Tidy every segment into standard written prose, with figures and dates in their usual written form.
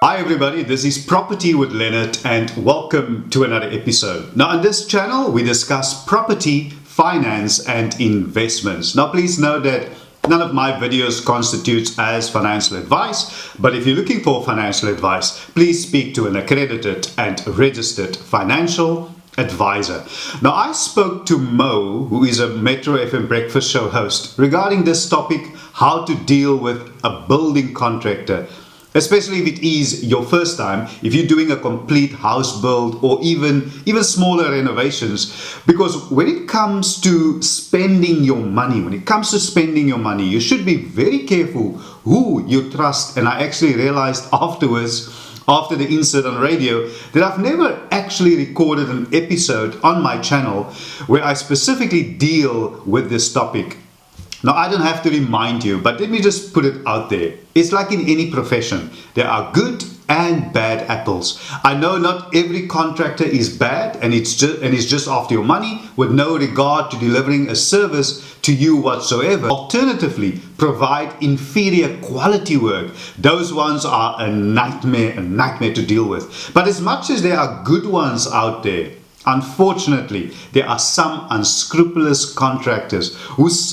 Hi everybody, this is Property with Leonard and welcome to another episode. Now on this channel we discuss property, finance and investments. Now please note that none of my videos constitutes as financial advice, but if you're looking for financial advice, please speak to an accredited and registered financial advisor. Now I spoke to Mo, who is a Metro FM breakfast show host, regarding this topic, how to deal with a building contractor. Especially if it is your first time, if you're doing a complete house build or even smaller renovations. Because when it comes to spending your money, you should be very careful who you trust. And I actually realized afterwards, after the incident on radio, that I've never actually recorded an episode on my channel where I specifically deal with this topic. Now, I don't have to remind you, but let me just put it out there. It's like in any profession. There are good and bad apples. I know not every contractor is bad and is just after your money with no regard to delivering a service to you whatsoever. Alternatively, provide inferior quality work. Those ones are a nightmare to deal with. But as much as there are good ones out there, unfortunately, there are some unscrupulous contractors whose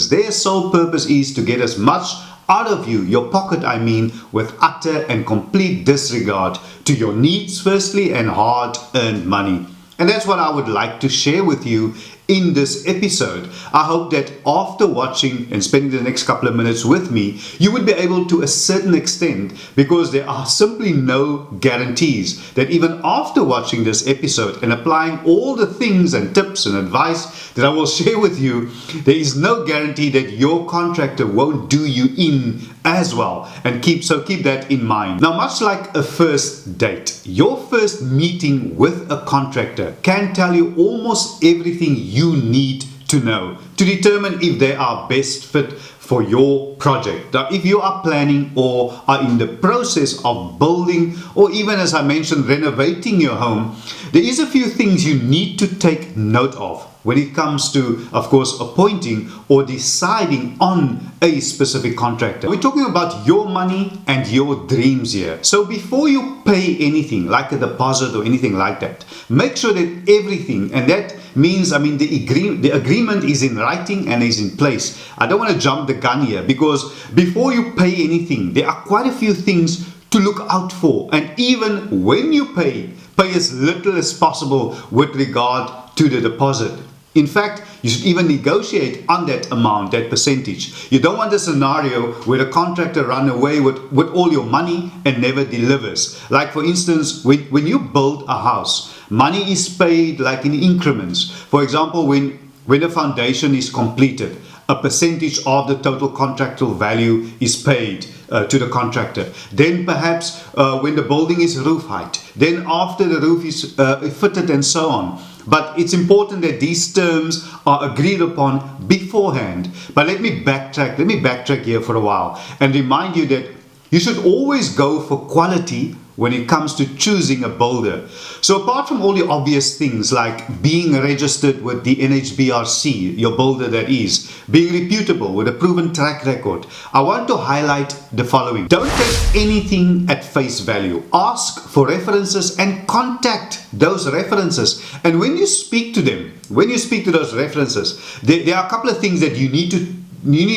their sole purpose is to get as much out of you, your pocket I mean, with utter and complete disregard to your needs firstly and hard-earned money. And that's what I would like to share with you in this episode. I hope that after watching and spending the next couple of minutes with me, you would be able to a certain extent, because there are simply no guarantees that even after watching this episode and applying all the things and tips and advice that I will share with you, there is no guarantee that your contractor won't do you in as well. And keep that in mind. Now, much like a first date, your first meeting with a contractor can tell you almost everything you need to know to determine if they are best fit for your project. Now, if you are planning or are in the process of building or even, as I mentioned, renovating your home, there is a few things you need to take note of when it comes to, of course, appointing or deciding on a specific contractor. We're talking about your money and your dreams here. So before you pay anything like a deposit or anything like that, make sure that everything, and that means, the agreement is in writing and is in place. I don't want to jump the gun here, because before you pay anything, there are quite a few things to look out for. And even when you pay as little as possible with regard to the deposit. In fact, you should even negotiate on that amount, that percentage. You don't want a scenario where a contractor runs away with all your money and never delivers. Like for instance, when you build a house, money is paid like in increments. For example, when the foundation is completed, a percentage of the total contractual value is paid to the contractor. Then perhaps when the building is roof height, then after the roof is fitted and so on. But it's important that these terms are agreed upon beforehand. But let me backtrack here for a while and remind you that you should always go for quality when it comes to choosing a builder. So apart from all the obvious things like being registered with the NHBRC, your builder that is, being reputable with a proven track record, I want to highlight the following. Don't take anything at face value. Ask for references and contact those references. And when you speak to those references, there are a couple of things that you need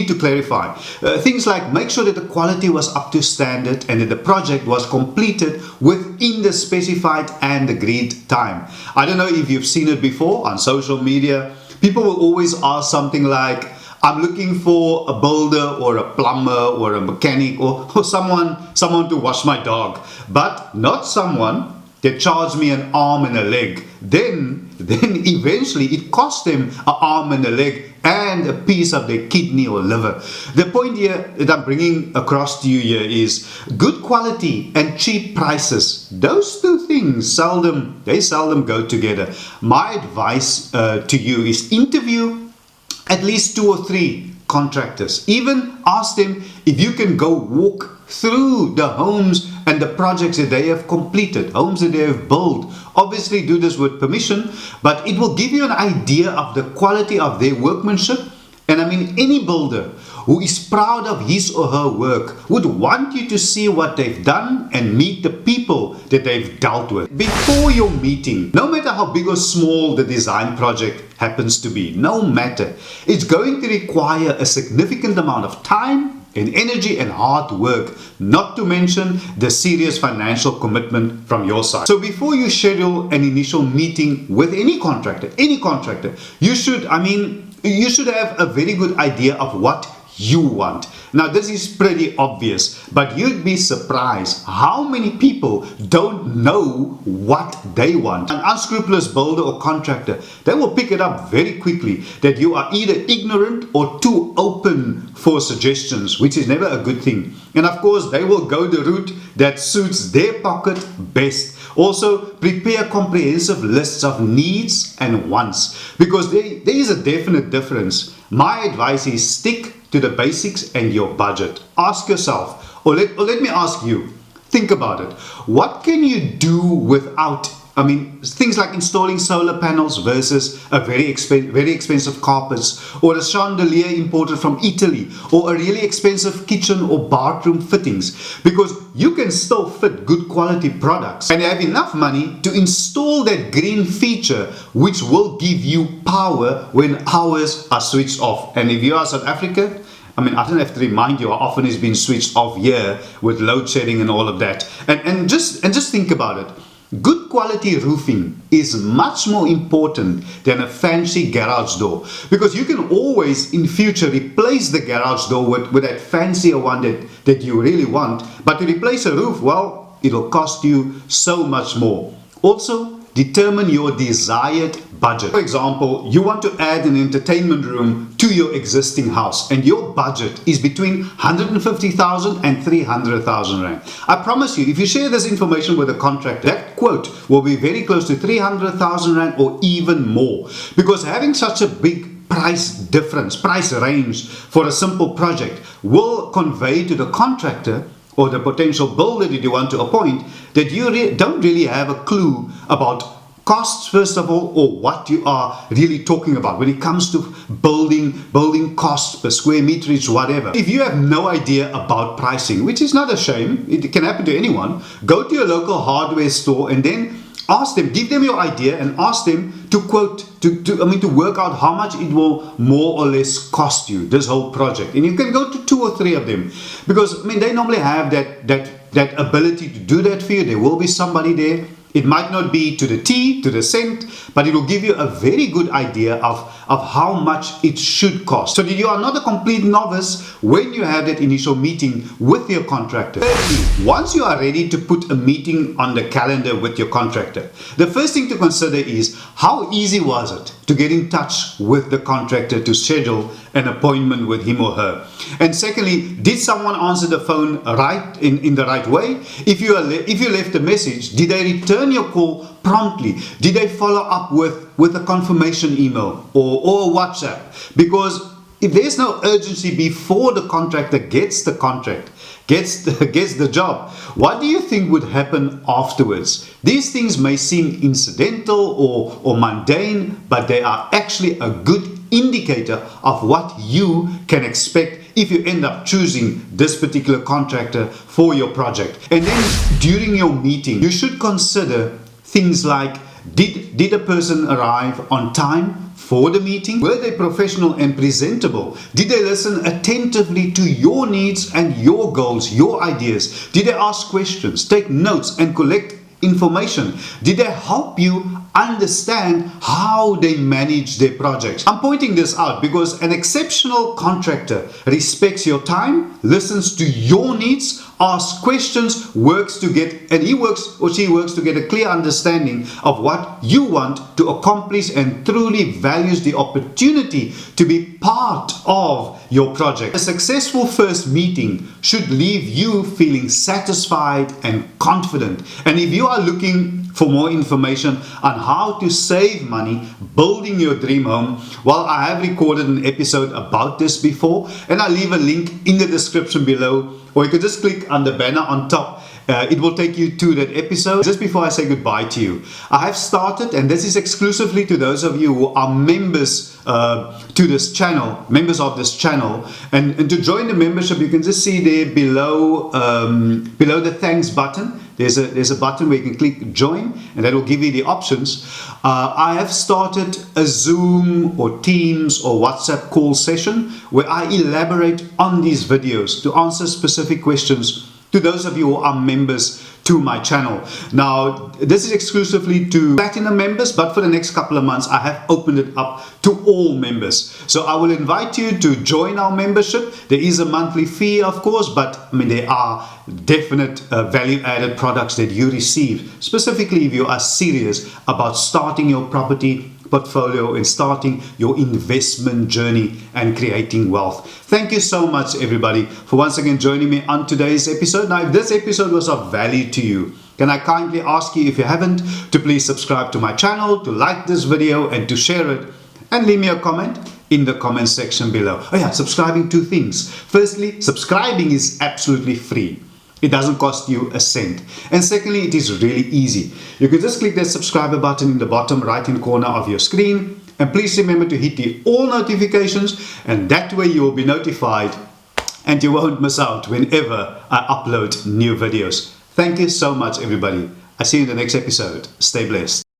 to clarify. Things like make sure that the quality was up to standard and that the project was completed within the specified and agreed time. I don't know if you've seen it before on social media. People will always ask something like, I'm looking for a builder or a plumber or a mechanic or someone to wash my dog, but not someone that charged me an arm and a leg. Then eventually it cost them an arm and a leg and a piece of their kidney or liver. The point here that I'm bringing across to you here is good quality and cheap prices. Those two things seldom go together. My advice to you is interview at least 2 or 3 contractors. Even ask them if you can go walk through the homes and the projects that they have completed, homes that they have built. Obviously do this with permission, but it will give you an idea of the quality of their workmanship. And I mean, any builder who is proud of his or her work would want you to see what they've done and meet the people that they've dealt with. Before your meeting, no matter how big or small the design project happens to be, no matter, it's going to require a significant amount of time and energy and hard work, not to mention the serious financial commitment from your side. So before you schedule an initial meeting with any contractor, you should have a very good idea of what you want. Now this is pretty obvious, but you'd be surprised how many people don't know what they want. An unscrupulous builder or contractor, they will pick it up very quickly that you are either ignorant or too open for suggestions, which is never a good thing. And of course, they will go the route that suits their pocket best. Also, prepare comprehensive lists of needs and wants, because there is a definite difference. My advice is stick to the basics and your budget. Ask yourself, or let me ask you, think about it. What can you do without, things like installing solar panels versus a very expensive carpets, or a chandelier imported from Italy, or a really expensive kitchen or bathroom fittings, because you can still fit good quality products and have enough money to install that green feature which will give you power when hours are switched off. And if you are South Africa, I don't have to remind you how often it's been switched off here with load shedding and all of that. And just think about it. Good quality roofing is much more important than a fancy garage door, because you can always in future replace the garage door with that fancier one that you really want. But to replace a roof, well, it'll cost you so much more. Also, determine your desired budget. For example, you want to add an entertainment room to your existing house and your budget is between 150,000 and 300,000 Rand. I promise you, if you share this information with a contractor, that quote will be very close to 300,000 Rand or even more, because having such a big price range for a simple project will convey to the contractor or the potential builder that you want to appoint that you don't really have a clue about costs, first of all, or what you are really talking about when it comes to building costs per square meterage, whatever. If you have no idea about pricing, which is not a shame, it can happen to anyone, go to your local hardware store and then ask them, give them your idea and ask them to quote, to work out how much it will more or less cost you, this whole project. And you can go to 2 or 3 of them, because they normally have that ability to do that for you. There will be somebody there. It might not be to the T, to the cent, but it will give you a very good idea of how much it should cost, so that you are not a complete novice when you have that initial meeting with your contractor. Thirdly, once you are ready to put a meeting on the calendar with your contractor, the first thing to consider is how easy was it to get in touch with the contractor to schedule an appointment with him or her. And secondly, did someone answer the phone in the right way? If you left a message, did they return your call promptly? Did they follow up with a confirmation email or WhatsApp? Because if there's no urgency before the contractor gets the contract, gets the job, what do you think would happen afterwards? These things may seem incidental or mundane, but they are actually a good indicator of what you can expect if you end up choosing this particular contractor for your project. And then during your meeting, you should consider things like, did a person arrive on time for the meeting? Were they professional and presentable? Did they listen attentively to your needs and your goals, your ideas? Did they ask questions, take notes and collect information? Did they help you understand how they manage their projects? I'm pointing this out because an exceptional contractor respects your time, listens to your needs, asks questions, he or she works to get a clear understanding of what you want to accomplish and truly values the opportunity to be part of your project. A successful first meeting should leave you feeling satisfied and confident. And if you are looking for more information on how to save money building your dream home, well, I have recorded an episode about this before, and I'll leave a link in the description below, or you can just click on the banner on top it will take you to that episode. Just before I say goodbye to you, I have started, and this is exclusively to those of you who are members to this channel, members of this channel, and to join the membership, you can just see there below the thanks button. There's a button where you can click join, and that will give you the options. I have started a Zoom or Teams or WhatsApp call session where I elaborate on these videos to answer specific questions to those of you who are members to my channel. Now, this is exclusively to Platinum members, but for the next couple of months, I have opened it up to all members. So I will invite you to join our membership. There is a monthly fee, of course, but I mean, there are definite value-added products that you receive, specifically if you are serious about starting your property portfolio and starting your investment journey and creating wealth. Thank you so much, everybody, for once again joining me on today's episode. Now, if this episode was of value to you, can I kindly ask you, if you haven't, to please subscribe to my channel, to like this video and to share it, and leave me a comment in the comment section below. Oh yeah, subscribing, two things. Firstly, subscribing is absolutely free. It doesn't cost you a cent. And secondly, it is really easy. You can just click that subscribe button in the bottom right hand corner of your screen. And please remember to hit the all notifications, and that way you will be notified and you won't miss out whenever I upload new videos. Thank you so much, everybody. I see you in the next episode. Stay blessed.